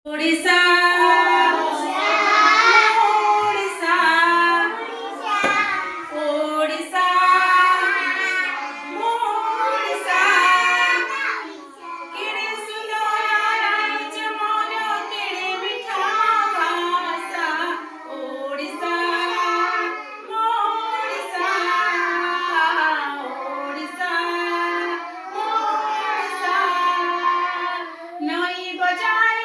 ओडिशा ओडिशा ओडिशा ओडिशा केडे सुंदर राज्य मोर केडे मिठा भाषा ओडिशा ओडिशा ओडिशा ओडिशा नई बजाए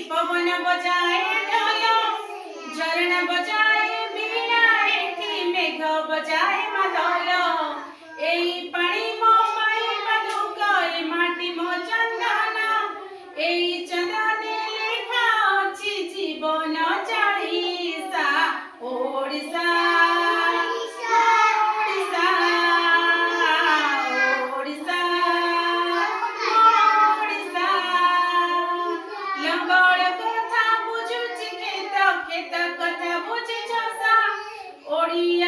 पवन बजाए ढोल झरण बजाए बीना एठी मेघ बजाए मादल एई पानी मो पाई बंदूक ए माटी मो चंदन एई चंदने लेखा अछि जीवन चालीसा ओडिशा ओडिशा ओडिशा ओडिशा लंगड़ कथा बुझुची खेत खेत कथा बुझी छसा ओडिया